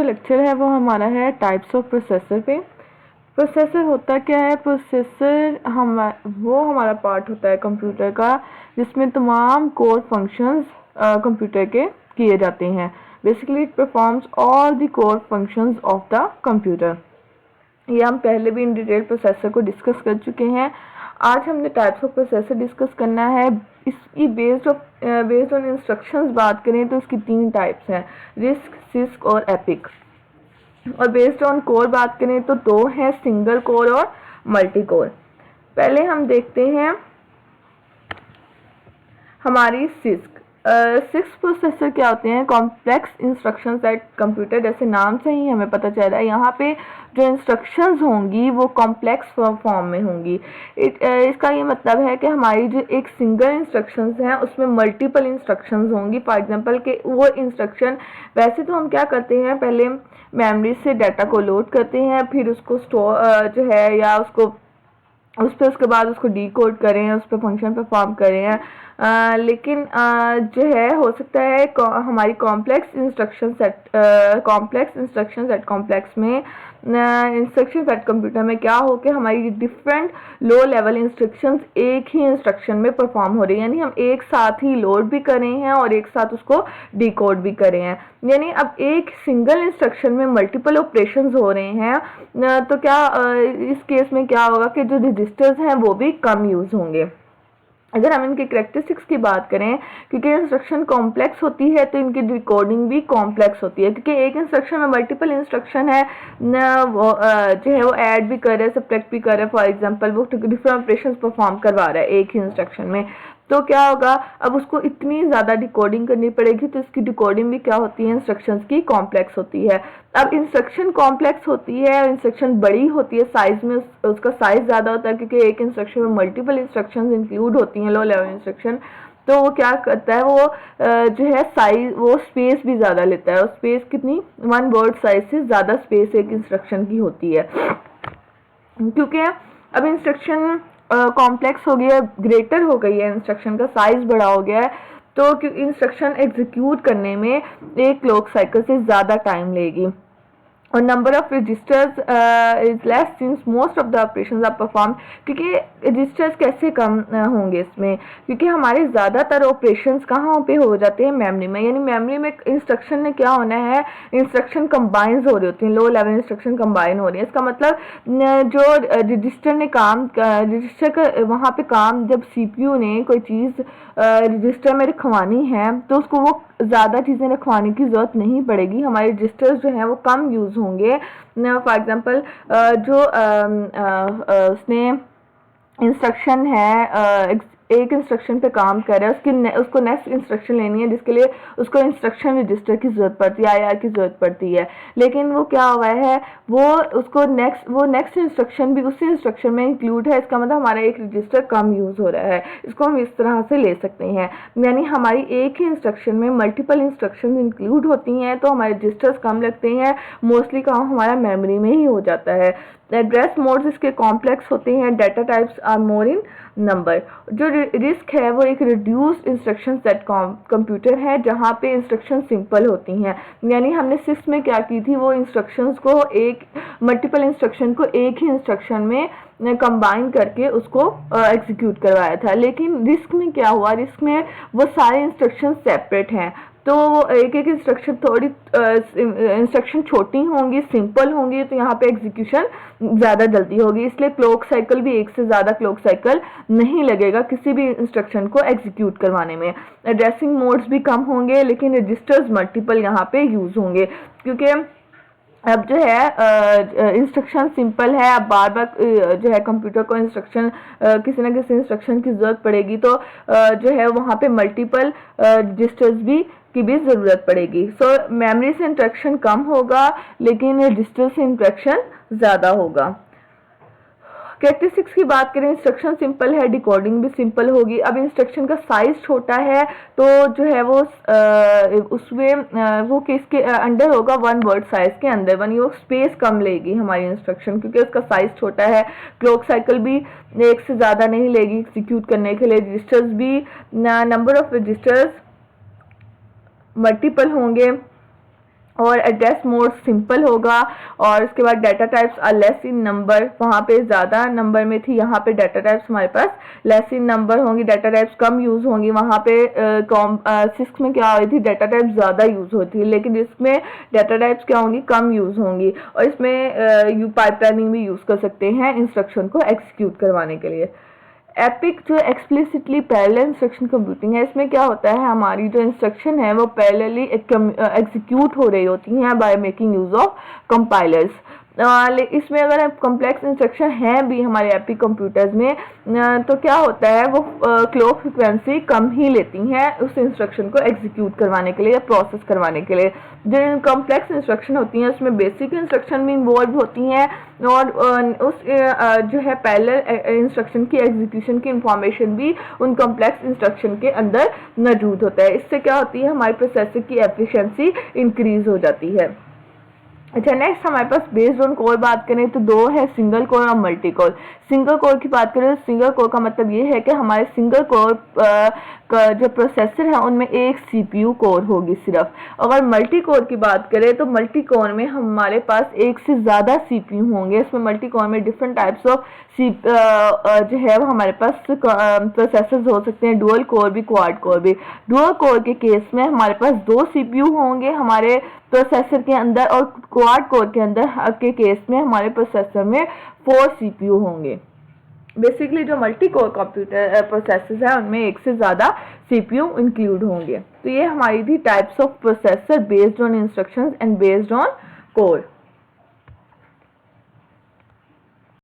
Lecture है वो हमारा है टाइप्स ऑफ प्रोसेसर पे। प्रोसेसर होता क्या है? प्रोसेसर हमारा पार्ट होता है कंप्यूटर का जिसमें तमाम कोर फंक्शंस कंप्यूटर के किए जाते हैं। Basically it performs all the core functions of the computer. ये हम पहले भी इन डिटेल प्रोसेसर को डिस्कस कर चुके हैं। आज हमने टाइप्स ऑफ प्रोसेसर डिस्कस करना है। इसकी बेस्ड ऑन इंस्ट्रक्शंस बात करें तो इसकी 3 टाइप्स हैं, रिस्क, सिस्क और एपिक। और बेस्ड ऑन कोर बात करें तो 2 हैं, सिंगल कोर और मल्टी कोर। पहले हम देखते हैं हमारी सिस्क। सिक्स प्रोसेसर क्या होते हैं? कॉम्प्लेक्स इंस्ट्रक्शन सेट कंप्यूटर, जैसे नाम से ही हमें पता चल रहा है यहाँ पे जो इंस्ट्रक्शंस होंगी वो कॉम्प्लेक्स फॉर्म में होंगी। इसका ये मतलब है कि हमारी जो एक सिंगल इंस्ट्रक्शंस हैं उसमें मल्टीपल इंस्ट्रक्शंस होंगी। फॉर एग्जांपल कि वो इंस्ट्रक्शन, वैसे तो हम क्या करते हैं, पहले मेमोरी से डाटा को लोड करते हैं, फिर उसको स्टोर जो है या उसके बाद उसको डिकोड करें, उस पर फंक्शन परफॉर्म करें। लेकिन जो है हो सकता है हमारी कॉम्प्लेक्स इंस्ट्रक्शन सेट कॉम्प्लेक्स में इंस्ट्रक्शन सेट कंप्यूटर में क्या हो कि हमारी डिफरेंट लो लेवल इंस्ट्रक्शंस एक ही इंस्ट्रक्शन में परफॉर्म हो रही है, यानी हम एक साथ ही लोड भी कर रहे हैं और एक साथ उसको डिकोड भी कर रहे हैं। यानी अब एक सिंगल इंस्ट्रक्शन में मल्टीपल ऑपरेशंस हो रहे हैं। तो क्या इस केस में क्या होगा कि जो रजिस्टर्स हैं वो भी कम यूज होंगे। अगर हम इनकी कैरेक्टरिस्टिक्स की बात करें, क्योंकि इंस्ट्रक्शन कॉम्प्लेक्स होती है तो इनकी डिकोडिंग भी कॉम्प्लेक्स होती है, क्योंकि एक इंस्ट्रक्शन में मल्टीपल इंस्ट्रक्शन है वो जो है वो ऐड भी कर रहे हैं, सब्ट्रैक्ट भी कर रहे हैं। फॉर एग्जांपल वो डिफरेंट ऑपरेशंस परफॉर्म करवा रहा है एक ही इंस्ट्रक्शन में, तो क्या होगा, अब उसको इतनी ज़्यादा डिकोडिंग करनी पड़ेगी, तो इसकी डिकोडिंग भी क्या होती है, इंस्ट्रक्शंस की कॉम्प्लेक्स होती है। अब इंस्ट्रक्शन कॉम्प्लेक्स होती है, इंस्ट्रक्शन बड़ी होती है, साइज में उसका साइज ज़्यादा होता है, क्योंकि एक इंस्ट्रक्शन में मल्टीपल इंस्ट्रक्शंस इंक्लूड होती हैं, लो लेवल इंस्ट्रक्शन। तो वो क्या करता है, वो जो है साइज, वो स्पेस भी ज़्यादा लेता है। और स्पेस कितनी, 1 वर्ड साइज से ज़्यादा स्पेस एक इंस्ट्रक्शन की होती है। क्योंकि अब इंस्ट्रक्शन कॉम्प्लेक्स हो गया, ग्रेटर हो गई है, इंस्ट्रक्शन का साइज बड़ा हो गया है, तो इंस्ट्रक्शन एग्जीक्यूट करने में एक क्लॉक साइकिल से ज़्यादा टाइम लेगी। और number of registers is less since most of the operations are perform. क्योंकि रजिस्टर्स कैसे कम होंगे इसमें, क्योंकि हमारे ज़्यादातर ऑपरेशंस कहाँ पे हो जाते हैं, मेमोरी में। यानी मेमोरी में इंस्ट्रक्शन ने क्या होना है, इंस्ट्रक्शन कंबाइंस हो रही होती हैं, लो लेवल इंस्ट्रक्शन कंबाइन हो रही है। इसका मतलब जो रजिस्टर ने काम, रजिस्टर का वहाँ पे काम, जब सीपीयू ने कोई चीज़ रजिस्टर में रखवानी है तो उसको वो ज़्यादा चीज़ें रखवाने की ज़रूरत नहीं पड़ेगी। हमारे रजिस्टर्स जो हैं वो कम यूज़ होंगे। फॉर एग्जांपल जो उसने इंस्ट्रक्शन है, एक इंस्ट्रक्शन पे काम कर रहा है, उसको नेक्स्ट इंस्ट्रक्शन लेनी है, जिसके लिए उसको इंस्ट्रक्शन रजिस्टर की ज़रूरत पड़ती है, IR की ज़रूरत पड़ती है। लेकिन वो क्या हुआ है, वो नेक्स्ट इंस्ट्रक्शन भी उसी इंस्ट्रक्शन में इंक्लूड है। इसका मतलब हमारा एक रजिस्टर कम यूज़ हो रहा है। इसको हम इस तरह से ले सकते हैं, यानी हमारी एक ही इंस्ट्रक्शन में मल्टीपल इंस्ट्रक्शन इंक्लूड होती हैं, तो हमारे रजिस्टर्स कम लगते हैं। मोस्टली काम हमारा मेमोरी में ही हो जाता है। एड्रेस मोड्स इसके कॉम्प्लेक्स होते हैं। Data types are more in number. जो रिस्क है वो एक रिड्यूस्ड इंस्ट्रक्शन सेट कंप्यूटर है, जहाँ पे इंस्ट्रक्शन सिंपल होती हैं। यानी हमने सिस्क में क्या की थी, वो इंस्ट्रक्शंस को मल्टीपल इंस्ट्रक्शन को एक ही इंस्ट्रक्शन में कंबाइन करके उसको एग्जीक्यूट करवाया था। लेकिन रिस्क में क्या हुआ, रिस्क में वो सारे इंस्ट्रक्शन सेपरेट हैं, तो एक एक इंस्ट्रक्शन छोटी होंगी, सिंपल होंगी, तो यहाँ पे एग्जीक्यूशन ज़्यादा जल्दी होगी। इसलिए क्लॉक साइकिल भी एक से ज़्यादा क्लॉक साइकिल नहीं लगेगा किसी भी इंस्ट्रक्शन को एग्जीक्यूट करवाने में। एड्रेसिंग मोड्स भी कम होंगे, लेकिन रजिस्टर्स मल्टीपल यहाँ पे यूज़ होंगे, क्योंकि अब जो है इंस्ट्रक्शन सिंपल है। अब बार बार जो है कंप्यूटर को इंस्ट्रक्शन किसी ना किसी इंस्ट्रक्शन की ज़रूरत पड़ेगी, तो जो है वहाँ पे मल्टीपल रजिस्टर्स की भी ज़रूरत पड़ेगी। सो मेमोरी से इंस्ट्रक्शन कम होगा, लेकिन रजिस्टर से इंस्ट्रक्शन ज़्यादा होगा। कैरेक्टरिस्टिक्स की बात करें, इंस्ट्रक्शन सिंपल है, डिकोडिंग भी सिंपल होगी। अब इंस्ट्रक्शन का साइज छोटा है, तो जो है वो उसमें वो किसके अंडर होगा, 1 वर्ड साइज के अंदर, यानी वो स्पेस कम लेगी हमारी इंस्ट्रक्शन, क्योंकि उसका साइज छोटा है। क्लॉक साइकिल भी एक से ज़्यादा नहीं लेगी एग्जीक्यूट करने के लिए। रजिस्टर्स भी, नंबर ऑफ रजिस्टर्स मल्टीपल होंगे। और एड्रेस मोड सिंपल होगा, और उसके बाद data types are less in number, वहाँ पे ज़्यादा नंबर में थी, यहाँ पे डाटा टाइप्स हमारे पास लेस इन नंबर होंगी, डाटा टाइप्स कम यूज़ होंगी। वहाँ पे सिक्स में क्या हुई थी, डाटा टाइप्स ज़्यादा यूज़ होती है, लेकिन इसमें डाटा टाइप्स क्या होंगी, कम यूज़ होंगी। और इसमें यू पाइपलाइनिंग भी यूज़ कर सकते हैं इंस्ट्रक्शन को एग्जीक्यूट करवाने के लिए। एपिक जो एक्सप्लिसिटली पैरेलल इंस्ट्रक्शन कंप्यूटिंग है, इसमें क्या होता है, हमारी जो इंस्ट्रक्शन है वो पैरेलली एग्जीक्यूट हो रही होती हैं by making use of compilers. इसमें अगर कॉम्प्लेक्स इंस्ट्रक्शन हैं भी हमारे एपिक कंप्यूटर्स में, तो क्या होता है, वो क्लॉक फ्रिक्वेंसी कम ही लेती हैं उस इंस्ट्रक्शन को एग्जीक्यूट करवाने के लिए या प्रोसेस करवाने के लिए। जो कॉम्प्लेक्स इंस्ट्रक्शन होती हैं उसमें बेसिक इंस्ट्रक्शन भी इन्वॉल्व होती हैं, और उस जो है पैरेलल इंस्ट्रक्शन की एग्जीक्यूशन की इंफॉर्मेशन भी उन कॉम्प्लेक्स इंस्ट्रक्शन के अंदर मौजूद होता है। इससे क्या होती है, हमारे प्रोसेसर की एफिशिएंसी इंक्रीज हो जाती है। अच्छा, नेक्स्ट हमारे पास बेस्ड ऑन कोर बात करें तो दो है, सिंगल कोर और मल्टी कोर। सिंगल कोर की बात करें तो सिंगल कोर का मतलब ये है कि हमारे सिंगल कोर का जो प्रोसेसर है उनमें एक सीपीयू कोर होगी सिर्फ। अगर मल्टी कोर की बात करें तो मल्टी कोर में हमारे पास एक से ज़्यादा सीपीयू होंगे। इसमें मल्टी कोर में डिफरेंट टाइप्स ऑफ जो है वो हमारे पास प्रोसेसर्स हो सकते हैं, डुअल कोर भी, क्वाड कोर भी। डुअल कोर के केस में हमारे पास दो सीपीयू होंगे हमारे प्रोसेसर के अंदर, और क्वाड कोर के अंदर के केस में हमारे प्रोसेसर में 4 सीपीयू होंगे। बेसिकली जो मल्टी कोर कंप्यूटर प्रोसेसर्स हैं उनमें एक से ज़्यादा सीपीयू इंक्लूड होंगे। तो ये हमारी थी types of processor based on instructions and based on core.